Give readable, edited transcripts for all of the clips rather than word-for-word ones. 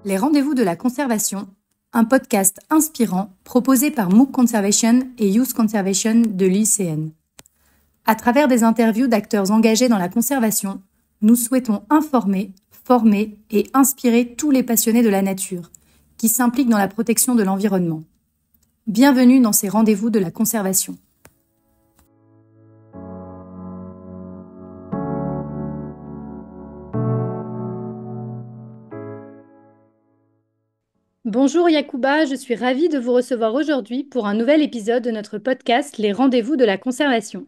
Les rendez-vous de la conservation, un podcast inspirant proposé par MOOC Conservation et Youth Conservation de l'ICN. À travers des interviews d'acteurs engagés dans la conservation, nous souhaitons informer, former et inspirer tous les passionnés de la nature qui s'impliquent dans la protection de l'environnement. Bienvenue dans ces rendez-vous de la conservation. Bonjour Yacouba, je suis ravie de vous recevoir aujourd'hui pour un nouvel épisode de notre podcast Les rendez-vous de la conservation.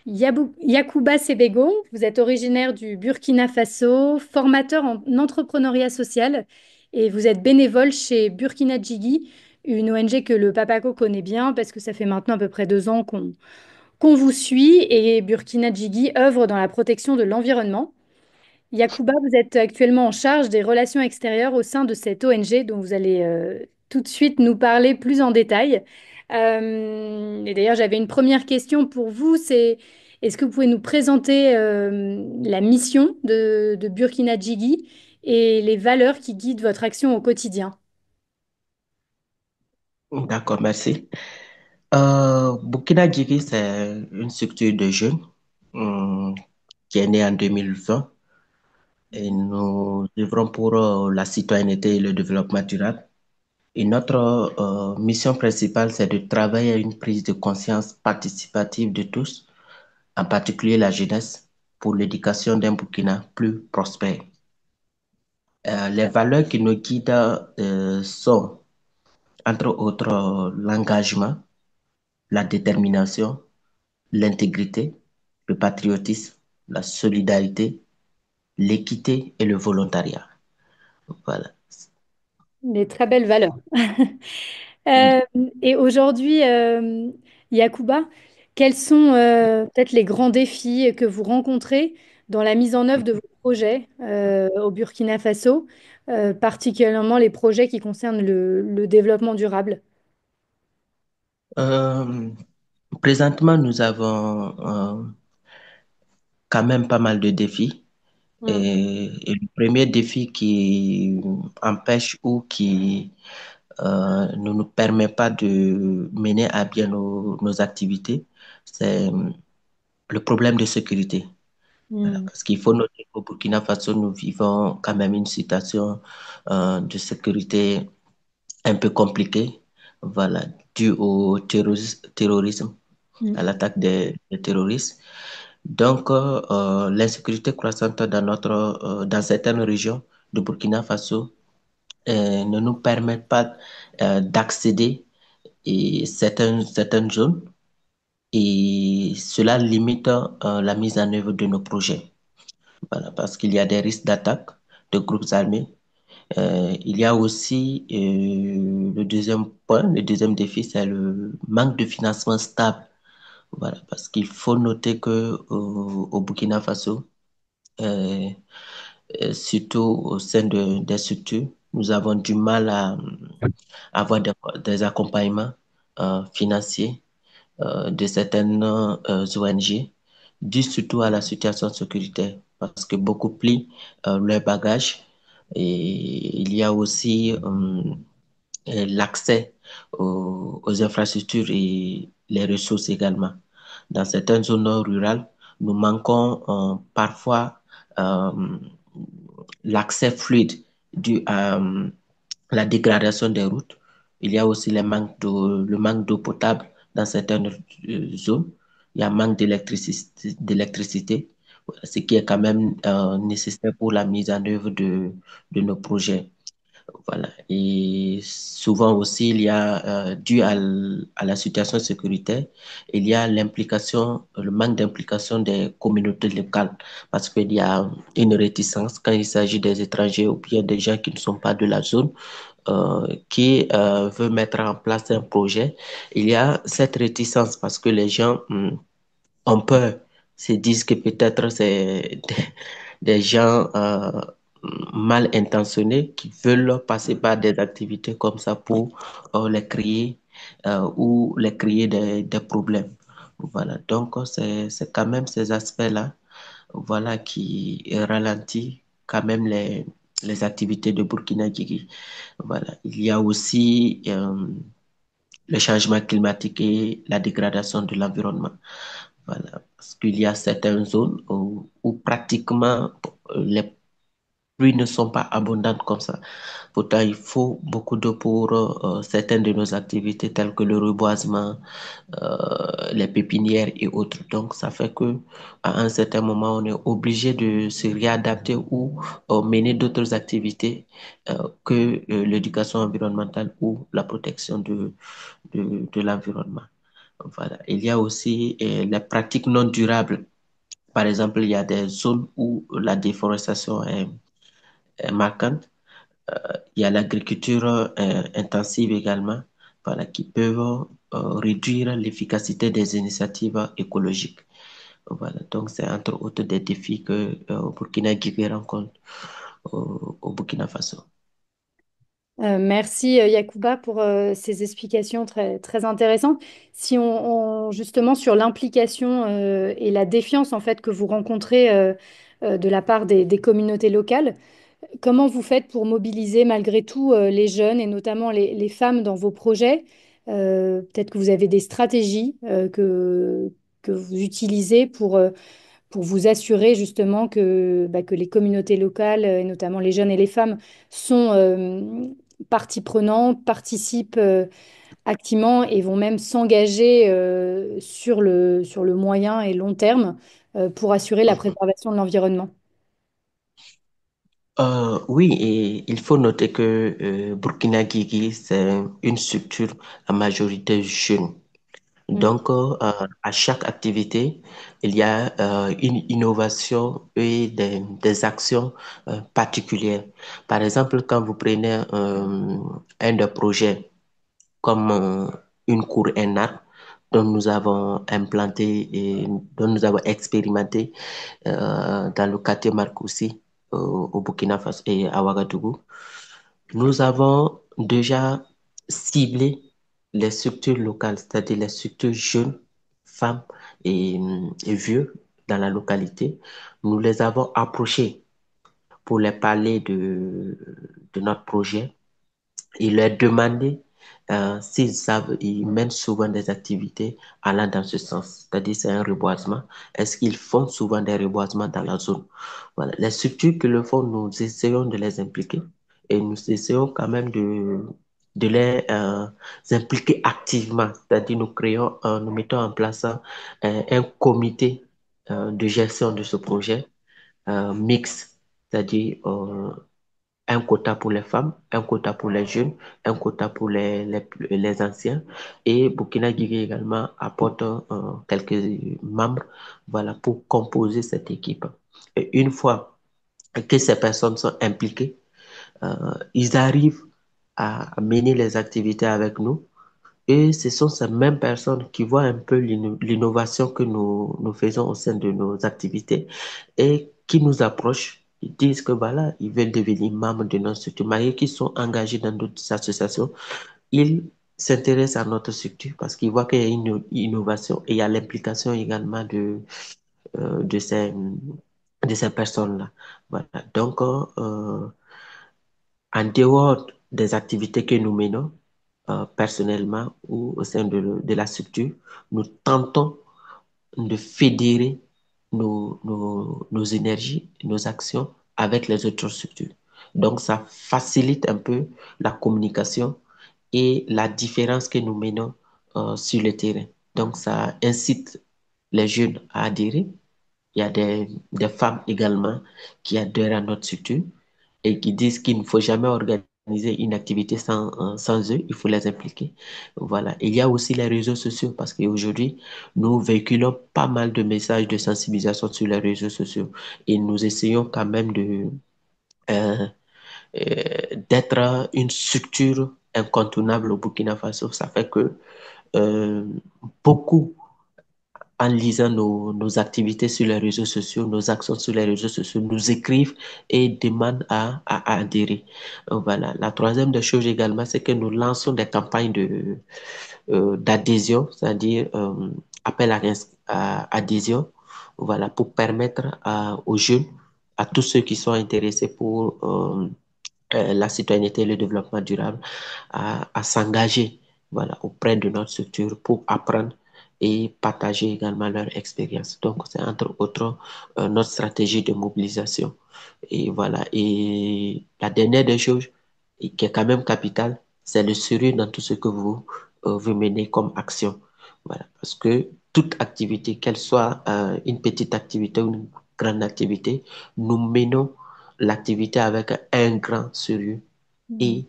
Yacouba Sebego, vous êtes originaire du Burkina Faso, formateur en entrepreneuriat social et vous êtes bénévole chez Burkina Djigui, une ONG que le Papaco connaît bien parce que ça fait maintenant à peu près 2 ans qu'on vous suit et Burkina Djigui œuvre dans la protection de l'environnement. Yacouba, vous êtes actuellement en charge des relations extérieures au sein de cette ONG dont vous allez tout de suite nous parler plus en détail. Et d'ailleurs, j'avais une première question pour vous, c'est est-ce que vous pouvez nous présenter la mission de Burkina Djigui et les valeurs qui guident votre action au quotidien? D'accord, merci. Burkina Djigui, c'est une structure de jeunes hum, qui est née en 2020 et nous œuvrons pour la citoyenneté et le développement durable. Et notre mission principale, c'est de travailler à une prise de conscience participative de tous, en particulier la jeunesse, pour l'éducation d'un Burkina plus prospère. Les valeurs qui nous guident sont, entre autres, l'engagement, la détermination, l'intégrité, le patriotisme, la solidarité, l'équité et le volontariat. Voilà. Des très belles valeurs. Oui. Euh, et aujourd'hui, Yacouba, quels sont peut-être les grands défis que vous rencontrez dans la mise en œuvre de vos projets au Burkina Faso, particulièrement les projets qui concernent le développement durable? Euh, Présentement, nous avons quand même pas mal de défis. Mm. Et le premier défi qui empêche ou qui ne nous permet pas de mener à bien nos activités, c'est le problème de sécurité. Voilà, Mm. parce qu'il faut noter qu'au Burkina Faso, nous vivons quand même une situation de sécurité un peu compliquée, voilà, due au terrorisme, à Mm. l'attaque des terroristes. Donc, l'insécurité croissante dans certaines régions de Burkina Faso ne nous permet pas d'accéder à certaines zones et cela limite la mise en œuvre de nos projets. Voilà, parce qu'il y a des risques d'attaque de groupes armés. Il y a aussi le deuxième point, le deuxième défi, c'est le manque de financement stable. Voilà, parce qu'il faut noter que au Burkina Faso, euh, surtout au sein des structures, nous avons du mal à avoir des accompagnements financiers de certaines ONG, dû surtout à la situation sécuritaire, parce que beaucoup plient leurs bagages et il y a aussi l'accès aux infrastructures et les ressources également. Dans certaines zones rurales, nous manquons parfois euh, l'accès fluide dû à la dégradation des routes. Il y a aussi le manque d'eau potable dans certaines zones. Il y a un manque d'électricité, ce qui est quand même nécessaire pour la mise en œuvre de nos projets. Voilà. Et souvent aussi, il y a, dû à la situation sécuritaire, il y a le manque d'implication des communautés locales, parce qu'il y a une réticence quand il s'agit des étrangers ou bien des gens qui ne sont pas de la zone, qui veut mettre en place un projet. Il y a cette réticence parce que les gens ont peur, se disent que peut-être c'est des gens mal intentionnés qui veulent passer par des activités comme ça pour les créer ou les créer des problèmes. Voilà, donc c'est quand même ces aspects-là, voilà, qui ralentit quand même les activités de Burkina Guigui. Voilà. Il y a aussi le changement climatique et la dégradation de l'environnement. Voilà. Parce qu'il y a certaines zones où pratiquement les pluies ne sont pas abondantes comme ça. Pourtant, il faut beaucoup d'eau pour certaines de nos activités telles que le reboisement, les pépinières et autres. Donc, ça fait que à un certain moment, on est obligé de se réadapter ou mener d'autres activités que l'éducation environnementale ou la protection de l'environnement. Voilà. Il y a aussi les pratiques non durables. Par exemple, il y a des zones où la déforestation est marquante. Il y a l'agriculture intensive également, voilà, qui peuvent réduire l'efficacité des initiatives écologiques. Voilà, donc c'est entre autres des défis que Burkina Guinée rencontre au Burkina Faso. Merci Yacouba pour ces explications très, très intéressantes. Si justement sur l'implication et la défiance en fait que vous rencontrez de la part des communautés locales, comment vous faites pour mobiliser malgré tout les jeunes et notamment les femmes dans vos projets? Peut-être que vous avez des stratégies que vous utilisez pour vous assurer justement que les communautés locales, et notamment les jeunes et les femmes, sont partie prenante, participent activement et vont même s'engager sur le moyen et long terme pour assurer la préservation de l'environnement. Oui, et il faut noter que Burkina Guigui, c'est une structure à majorité jeune. Mm. Donc, à chaque activité, il y a une innovation et des actions particulières. Par exemple, quand vous prenez un des projets comme une cour, un arbre, dont nous avons implanté et dont nous avons expérimenté dans le quartier Marcoussis au Burkina Faso et à Ouagadougou. Nous avons déjà ciblé les structures locales, c'est-à-dire les structures jeunes, femmes et vieux dans la localité. Nous les avons approchés pour les parler de notre projet et leur demander s'ils savent, ils mènent souvent des activités allant dans ce sens, c'est-à-dire c'est un reboisement. Est-ce qu'ils font souvent des reboisements dans la zone? Voilà. Les structures qui le font, nous essayons de les impliquer et nous essayons quand même de les impliquer activement, c'est-à-dire nous mettons en place un comité de gestion de ce projet mixte, c'est-à-dire un quota pour les femmes, un quota pour les jeunes, un quota pour les anciens. Et Burkina Guinée également apporte quelques membres, voilà, pour composer cette équipe. Et une fois que ces personnes sont impliquées, ils arrivent à mener les activités avec nous. Et ce sont ces mêmes personnes qui voient un peu l'innovation que nous faisons au sein de nos activités et qui nous approchent. Ils disent que voilà, ils veulent devenir membres de notre structure, mais qui sont engagés dans d'autres associations. Ils s'intéressent à notre structure parce qu'ils voient qu'il y a une innovation et il y a l'implication également euh, de ces, de ces personnes-là. Voilà. Donc, en dehors des activités que nous menons, personnellement ou au sein de la structure, nous tentons de fédérer nos énergies, nos actions avec les autres structures. Donc, ça facilite un peu la communication et la différence que nous menons sur le terrain. Donc, ça incite les jeunes à adhérer. Il y a des femmes également qui adhèrent à notre structure et qui disent qu'il ne faut jamais organiser une activité sans eux, il faut les impliquer. Voilà. Il y a aussi les réseaux sociaux parce qu'aujourd'hui, nous véhiculons pas mal de messages de sensibilisation sur les réseaux sociaux et nous essayons quand même euh, d'être une structure incontournable au Burkina Faso. Ça fait que euh, beaucoup en lisant nos activités sur les réseaux sociaux, nos actions sur les réseaux sociaux, nous écrivent et demandent à adhérer. Voilà. La troisième des choses également, c'est que nous lançons des campagnes d'adhésion, c'est-à-dire appel à adhésion, voilà, pour permettre aux jeunes à tous ceux qui sont intéressés pour la citoyenneté et le développement durable à s'engager voilà, auprès de notre structure pour apprendre et partager également leur expérience. Donc, c'est entre autres notre stratégie de mobilisation. Et voilà. Et la dernière des choses, et qui est quand même capitale, c'est le sérieux dans tout ce que vous menez comme action. Voilà. Parce que toute activité, qu'elle soit une petite activité ou une grande activité, nous menons l'activité avec un grand sérieux Mm. et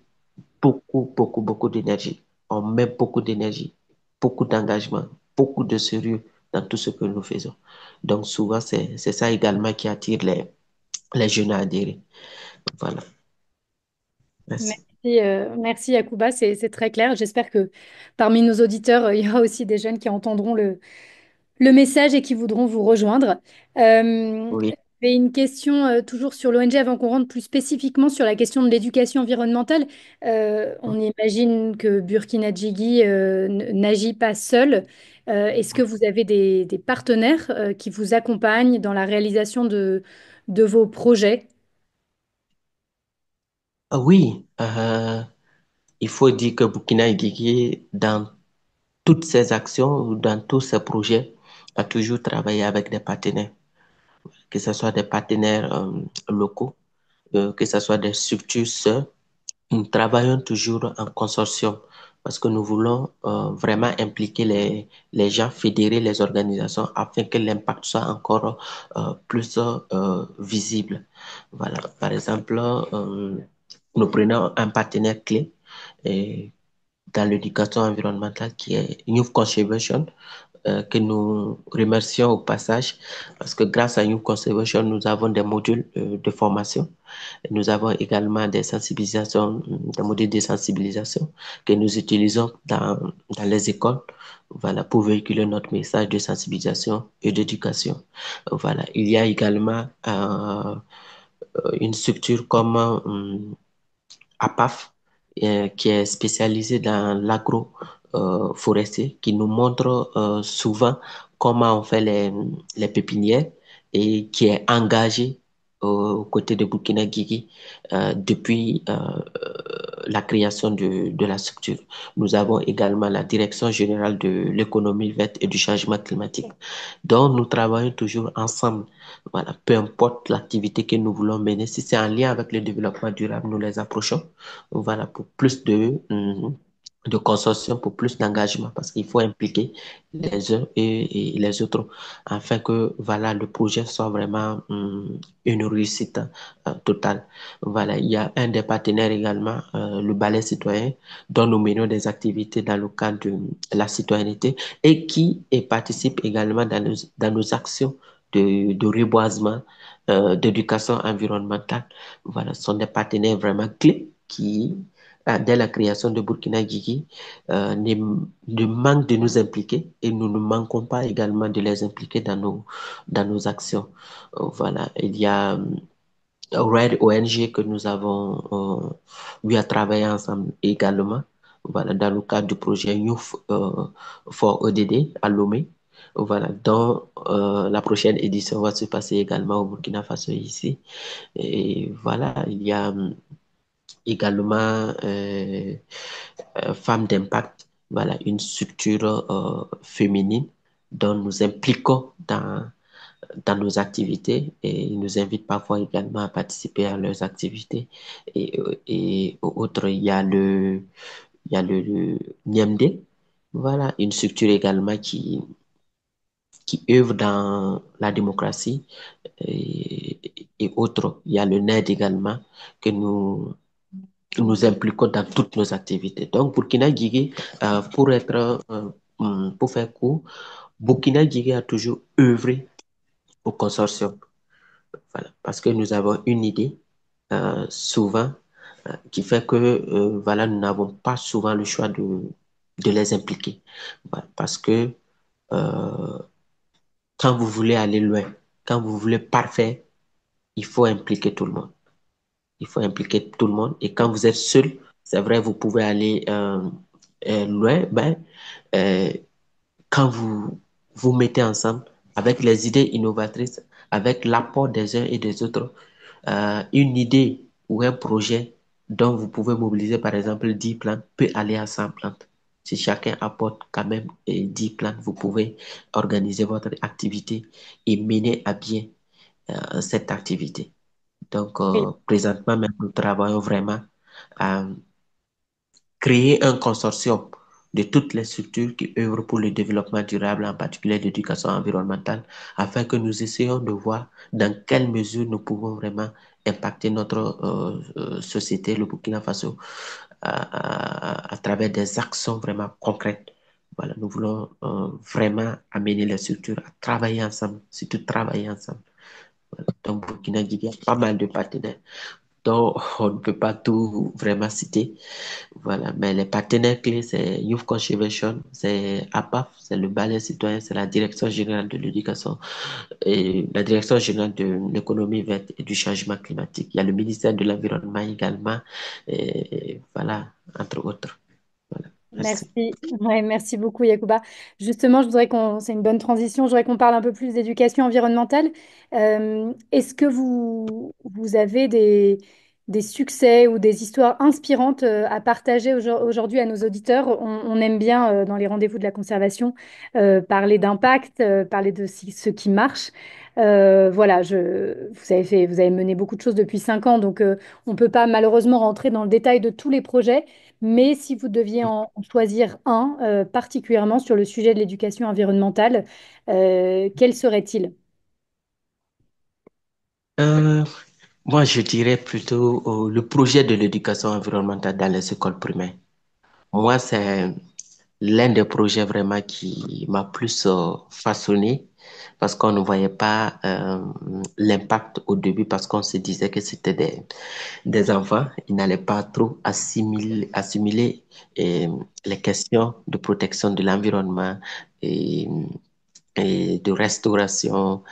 beaucoup, beaucoup, beaucoup d'énergie. On met beaucoup d'énergie, beaucoup d'engagement, beaucoup de sérieux dans tout ce que nous faisons. Donc souvent, c'est ça également qui attire les jeunes à adhérer. Voilà. Merci. Merci, merci Yacouba, c'est très clair. J'espère que parmi nos auditeurs, il y aura aussi des jeunes qui entendront le message et qui voudront vous rejoindre. Oui. J'ai une question toujours sur l'ONG avant qu'on rentre plus spécifiquement sur la question de l'éducation environnementale. On imagine que Burkina Djigui n'agit pas seul. Est-ce que vous avez des partenaires qui vous accompagnent dans la réalisation de vos projets? Oui, il faut dire que Burkina Guigui, dans toutes ses actions, dans tous ses projets, a toujours travaillé avec des partenaires, que ce soit des partenaires locaux, que ce soit des structures sœurs. Nous travaillons toujours en consortium parce que nous voulons vraiment impliquer les gens, fédérer les organisations afin que l'impact soit encore plus visible. Voilà. Par exemple, nous prenons un partenaire clé euh, dans l'éducation environnementale qui est Youth Conservation, que nous remercions au passage parce que grâce à Youth Conservation, nous avons des modules de formation. Nous avons également des sensibilisations, des modules de sensibilisation que nous utilisons dans les écoles, voilà, pour véhiculer notre message de sensibilisation et d'éducation. Voilà. Il y a également une structure comme APAF, qui est spécialisée dans l'agro-forestier, qui nous montre souvent comment on fait les pépinières et qui est engagé aux côtés de Burkina Guigui depuis la création de la structure. Nous avons également la Direction générale de l'économie verte et du changement climatique, dont nous travaillons toujours ensemble. Voilà, peu importe l'activité que nous voulons mener, si c'est en lien avec le développement durable, nous les approchons. Voilà, pour plus de consortium, pour plus d'engagement, parce qu'il faut impliquer les uns et les autres afin que voilà, le projet soit vraiment une réussite totale. Voilà, il y a un des partenaires également, le Balai citoyen, dont nous menons des activités dans le cadre de la citoyenneté et qui participe également dans nos actions de reboisement, d'éducation environnementale. Voilà, ce sont des partenaires vraiment clés qui, dès la création de Burkina Guigui, ne manquent de nous impliquer et nous ne manquons pas également de les impliquer dans nos actions. Voilà, il y a Red ONG que nous avons eu à travailler ensemble également, voilà, dans le cadre du projet Youth for ODD à Lomé, voilà, dont la prochaine édition va se passer également au Burkina Faso ici. Et voilà, il y a également Femmes d'Impact, voilà, une structure féminine dont nous impliquons dans nos activités et ils nous invitent parfois également à participer à leurs activités. Et autre, il y a le NIMD, voilà, une structure également qui œuvre dans la démocratie et autres. Il y a le NED également que nous impliquons dans toutes nos activités. Donc, Burkina Guigui, pour faire court, Burkina Guigui a toujours œuvré au consortium. Voilà, parce que nous avons une idée souvent qui fait que voilà, nous n'avons pas souvent le choix de les impliquer. Voilà, parce que euh, quand vous voulez aller loin, quand vous voulez parfait, il faut impliquer tout le monde. Il faut impliquer tout le monde. Et quand vous êtes seul, c'est vrai, vous pouvez aller loin, ben, euh, quand vous vous mettez ensemble avec les idées innovatrices, avec l'apport des uns et des autres, une idée ou un projet dont vous pouvez mobiliser par exemple 10 plantes peut aller à 100 plantes. Si chacun apporte quand même 10 plantes, vous pouvez organiser votre activité et mener à bien cette activité. Donc, Oui. présentement, même, nous travaillons vraiment à créer un consortium de toutes les structures qui œuvrent pour le développement durable, en particulier l'éducation environnementale, afin que nous essayions de voir dans quelle mesure nous pouvons vraiment impacter notre société, le Burkina Faso, à travers des actions vraiment concrètes. Voilà, nous voulons vraiment amener les structures à travailler ensemble, surtout travailler ensemble. Voilà. Donc, Burkina Faso, il y a pas mal de partenaires dont on ne peut pas tout vraiment citer. Voilà, mais les partenaires clés, c'est Youth Conservation, c'est APAF, c'est le Balai citoyen, c'est la Direction générale de l'éducation et la Direction générale de l'économie verte et du changement climatique. Il y a le ministère de l'Environnement également, et voilà, entre autres. Voilà, merci. Merci, ouais, merci beaucoup Yacouba. Justement, c'est une bonne transition, je voudrais qu'on parle un peu plus d'éducation environnementale. Est-ce que vous avez des succès ou des histoires inspirantes à partager aujourd'hui à nos auditeurs? On aime bien dans les rendez-vous de la conservation parler d'impact, parler de ce qui marche. Voilà, vous avez mené beaucoup de choses depuis 5 ans, donc on ne peut pas malheureusement rentrer dans le détail de tous les projets. Mais si vous deviez en choisir un, particulièrement sur le sujet de l'éducation environnementale, quel serait-il? Euh, Moi, je dirais plutôt le projet de l'éducation environnementale dans les écoles primaires. Moi, c'est l'un des projets vraiment qui m'a plus façonné parce qu'on ne voyait pas l'impact au début parce qu'on se disait que c'était des enfants. Ils n'allaient pas trop assimiler les questions de protection de l'environnement et, et de restauration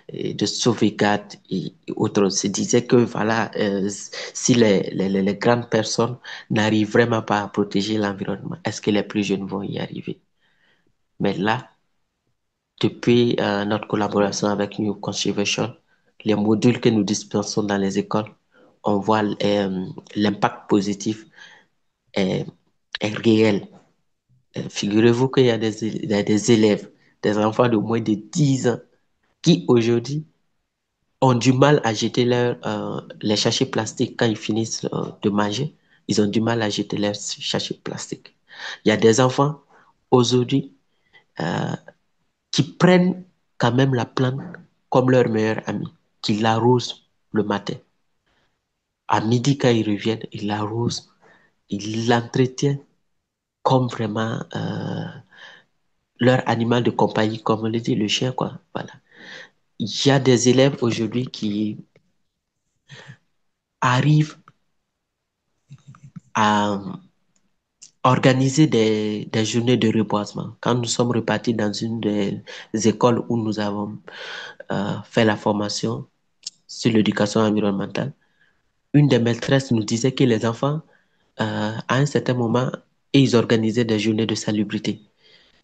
et de sauvegarde et autres. On se disait que voilà, si les grandes personnes n'arrivent vraiment pas à protéger l'environnement, est-ce que les plus jeunes vont y arriver? Mais là, depuis notre collaboration avec New Conservation, les modules que nous dispensons dans les écoles, on voit l'impact positif est, est réel. Figurez-vous qu'il y a il y a des élèves, des enfants de moins de 10 ans qui aujourd'hui ont du mal à jeter les sachets plastiques quand ils finissent de manger. Ils ont du mal à jeter leurs sachets plastiques. Il y a des enfants aujourd'hui euh, qui prennent quand même la plante comme leur meilleur ami, qui l'arrosent le matin. À midi, quand ils reviennent, ils l'arrosent, ils l'entretiennent comme vraiment leur animal de compagnie, comme on le dit, le chien, quoi. Voilà. Il y a des élèves aujourd'hui qui arrivent à organiser des journées de reboisement. Quand nous sommes repartis dans une des écoles où nous avons fait la formation sur l'éducation environnementale, une des maîtresses nous disait que les enfants, à un certain moment, ils organisaient des journées de salubrité.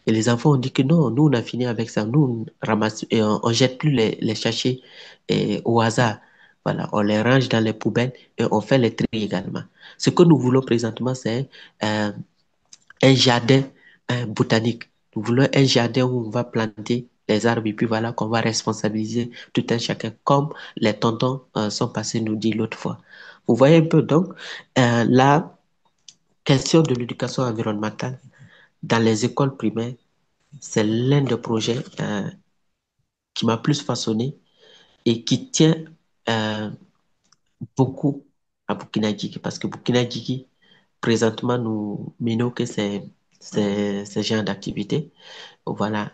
Et les enfants ont dit que non, nous, on a fini avec ça. Nous, on ramasse et on jette plus les sachets au hasard. Voilà, on les range dans les poubelles et on fait les tri également. Ce que nous voulons présentement, c'est un jardin botanique. Nous voulons un jardin où on va planter les arbres et puis voilà qu'on va responsabiliser tout un chacun, comme les tontons sont passés nous dire l'autre fois. Vous voyez un peu donc la question de l'éducation environnementale dans les écoles primaires, c'est l'un des projets qui m'a plus façonné et qui tient euh, beaucoup à Burkina Faso parce que Burkina Faso, présentement, nous menons que ces genres d'activités. Voilà,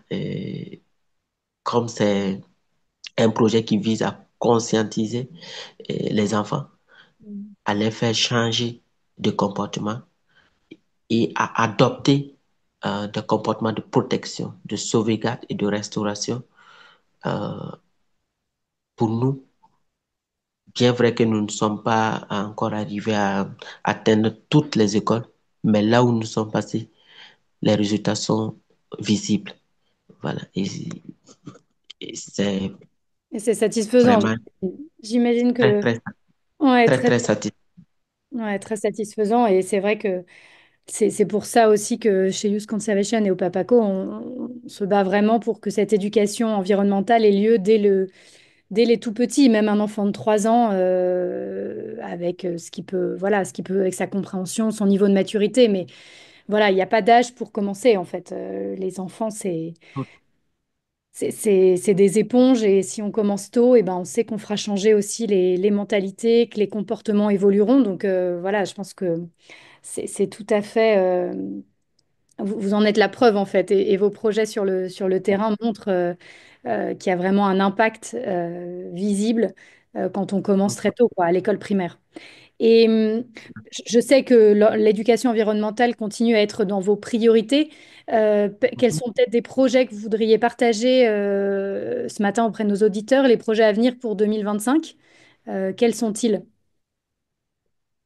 comme c'est un projet qui vise à conscientiser les enfants, à les faire changer de comportement et à adopter des comportements de protection, de sauvegarde et de restauration. Euh, pour nous, bien vrai que nous ne sommes pas encore arrivés à atteindre toutes les écoles, mais là où nous sommes passés, les résultats sont visibles. Voilà. Et c'est Et c'est satisfaisant. Vraiment J'imagine très, que, très, ouais, très, très, très satisfait. ouais, très satisfaisant. Et c'est vrai que c'est pour ça aussi que chez Youth Conservation et au Papaco, on se bat vraiment pour que cette éducation environnementale ait lieu dès les tout petits, même un enfant de 3 ans, avec ce qui peut, voilà, ce qui peut, avec sa compréhension, son niveau de maturité. Mais voilà, il n'y a pas d'âge pour commencer, en fait. Les enfants, c'est des éponges et si on commence tôt, et ben, on sait qu'on fera changer aussi les mentalités, que les comportements évolueront. Donc voilà, je pense que c'est tout à fait... vous en êtes la preuve en fait et vos projets sur le terrain montrent qu'il y a vraiment un impact visible quand on commence très tôt, quoi, à l'école primaire. Et je sais que l'éducation environnementale continue à être dans vos priorités. Quels sont peut-être des projets que vous voudriez partager ce matin auprès de nos auditeurs, les projets à venir pour 2025? Quels sont-ils?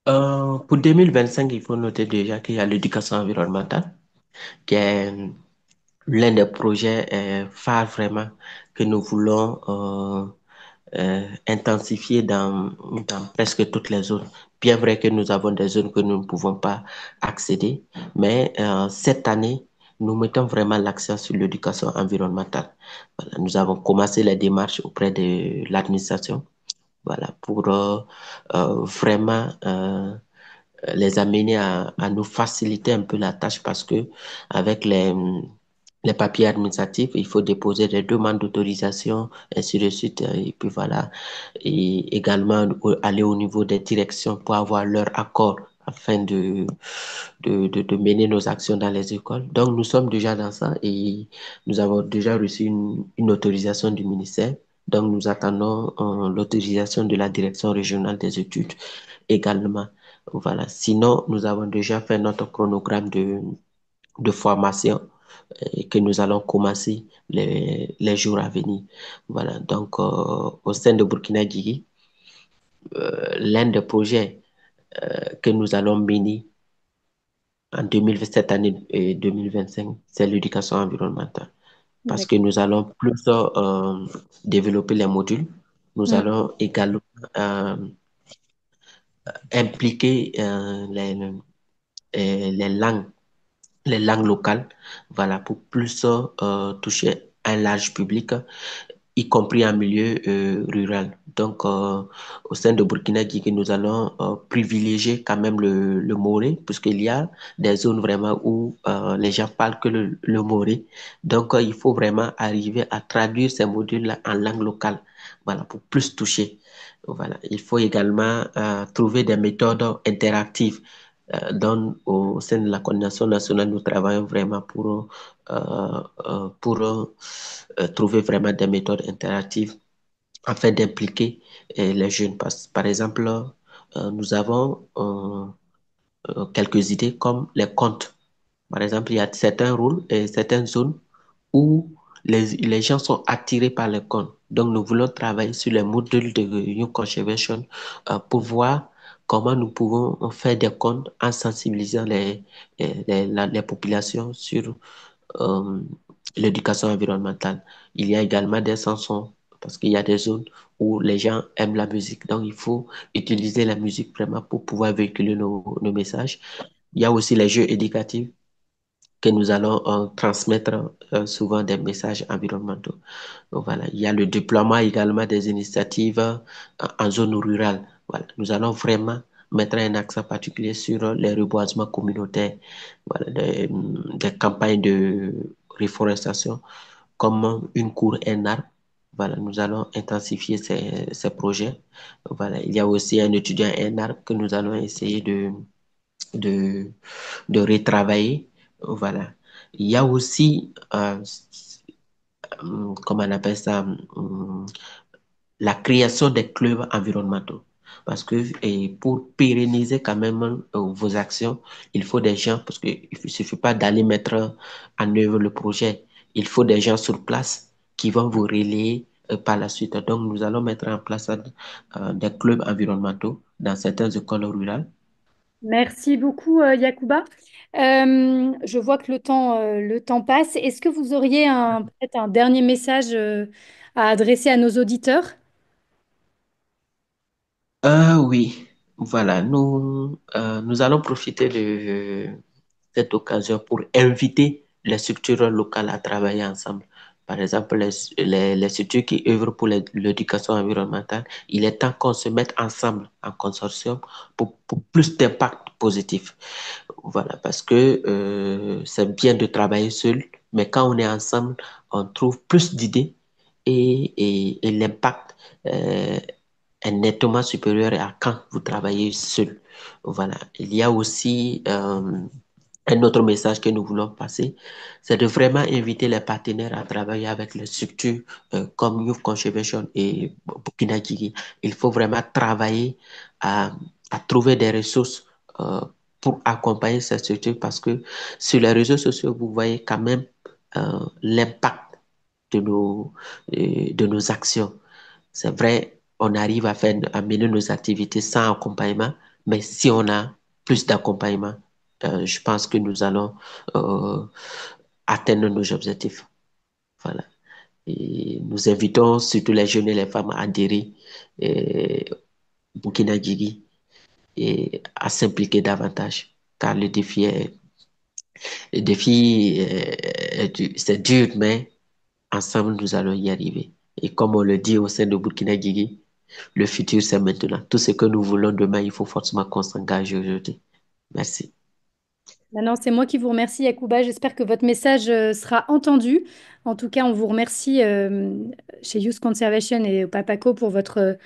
Pour 2025, il faut noter déjà qu'il y a l'éducation environnementale, qui est l'un des projets phares vraiment que nous voulons intensifier dans presque toutes les zones. Bien vrai que nous avons des zones que nous ne pouvons pas accéder, mais cette année, nous mettons vraiment l'accent sur l'éducation environnementale. Voilà, nous avons commencé les démarches auprès de l'administration, voilà, pour vraiment les amener à nous faciliter un peu la tâche parce que avec les papiers administratifs, il faut déposer des demandes d'autorisation, ainsi de suite. Et puis voilà. Et également aller au niveau des directions pour avoir leur accord afin de mener nos actions dans les écoles. Donc, nous sommes déjà dans ça et nous avons déjà reçu une autorisation du ministère. Donc, nous attendons l'autorisation de la direction régionale des études également. Voilà. Sinon, nous avons déjà fait notre chronogramme de formation et que nous allons commencer les jours à venir. Voilà. Donc, au sein de Burkina Guigui, l'un des projets que nous allons mener en 2020, cette année et 2025, c'est l'éducation environnementale. Parce que D'accord. nous allons plus développer les modules. Nous Mm. allons également euh, impliquer les langues locales, voilà, pour plus toucher un large public, y compris en milieu rural. Donc, au sein de Burkina Faso, nous allons privilégier quand même le moré, puisqu'il y a des zones vraiment où les gens parlent que le moré. Donc, il faut vraiment arriver à traduire ces modules-là en langue locale, voilà, pour plus toucher. Voilà. Il faut également trouver des méthodes interactives au sein de la coordination nationale, nous travaillons vraiment pour trouver vraiment des méthodes interactives afin d'impliquer les jeunes. Par exemple, nous avons quelques idées comme les contes. Par exemple, il y a certains rôles et certaines zones où les gens sont attirés par les contes. Donc, nous voulons travailler sur les modules de Youth Conservation pour voir comment nous pouvons faire des contes en sensibilisant les populations sur euh, l'éducation environnementale. Il y a également des chansons parce qu'il y a des zones où les gens aiment la musique. Donc, il faut utiliser la musique vraiment pour pouvoir véhiculer nos messages. Il y a aussi les jeux éducatifs que nous allons transmettre souvent des messages environnementaux. Donc, voilà. Il y a le déploiement également des initiatives en zone rurale. Voilà. Nous allons vraiment mettre un accent particulier sur les reboisements communautaires, voilà, des campagnes de reforestation comme une cour, un arbre. Voilà, nous allons intensifier ces projets. Voilà, il y a aussi un étudiant, un arbre que nous allons essayer de, de retravailler. Voilà. Il y a aussi, comment on appelle ça, la création des clubs environnementaux. Parce que et pour pérenniser quand même vos actions, il faut des gens, parce qu'il ne suffit pas d'aller mettre en œuvre le projet. Il faut des gens sur place qui vont vous relayer par la suite. Donc, nous allons mettre en place des clubs environnementaux dans certaines écoles rurales. Merci beaucoup, Yacouba. Je vois que le temps passe. Est-ce que vous auriez peut-être un dernier message à adresser à nos auditeurs? Oui, voilà, nous allons profiter de cette occasion pour inviter les structures locales à travailler ensemble. Par exemple, les structures qui œuvrent pour l'éducation environnementale, il est temps qu'on se mette ensemble en consortium pour plus d'impact positif. Voilà, parce que c'est bien de travailler seul, mais quand on est ensemble, on trouve plus d'idées et l'impact est nettement supérieur à quand vous travaillez seul. Voilà. Il y a aussi un autre message que nous voulons passer, c'est de vraiment inviter les partenaires à travailler avec les structures comme Youth Conservation et Burkina Gigi. Il faut vraiment travailler à, à trouver des ressources pour accompagner ces structures parce que sur les réseaux sociaux, vous voyez quand même l'impact de nos actions. C'est vrai, on arrive à mener nos activités sans accompagnement, mais si on a plus d'accompagnement, je pense que nous allons euh, atteindre nos objectifs. Voilà. Et nous invitons surtout les jeunes et les femmes à adhérer au Burkina Gigi et à s'impliquer davantage, car c'est dur, mais ensemble, nous allons y arriver. Et comme on le dit au sein de Burkina Gigi, le futur, c'est maintenant. Tout ce que nous voulons demain, il faut forcément qu'on s'engage aujourd'hui. Merci. Maintenant, c'est moi qui vous remercie, Yacouba. J'espère que votre message sera entendu. En tout cas, on vous remercie chez Youth Conservation et au Papaco pour votre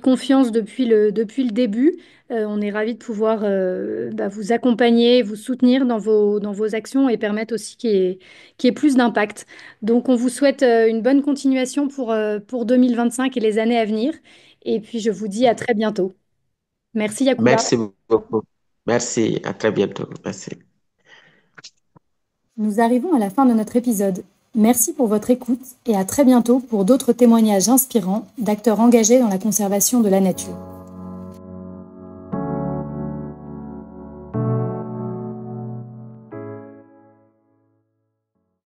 confiance depuis le début. On est ravis de pouvoir vous accompagner, vous soutenir dans vos actions et permettre aussi qu'il y ait plus d'impact. Donc, on vous souhaite une bonne continuation pour 2025 et les années à venir. Et puis, je vous dis à très bientôt. Merci, Yacouba. Merci beaucoup. Merci. À très bientôt. Merci. Nous arrivons à la fin de notre épisode. Merci pour votre écoute et à très bientôt pour d'autres témoignages inspirants d'acteurs engagés dans la conservation de la nature.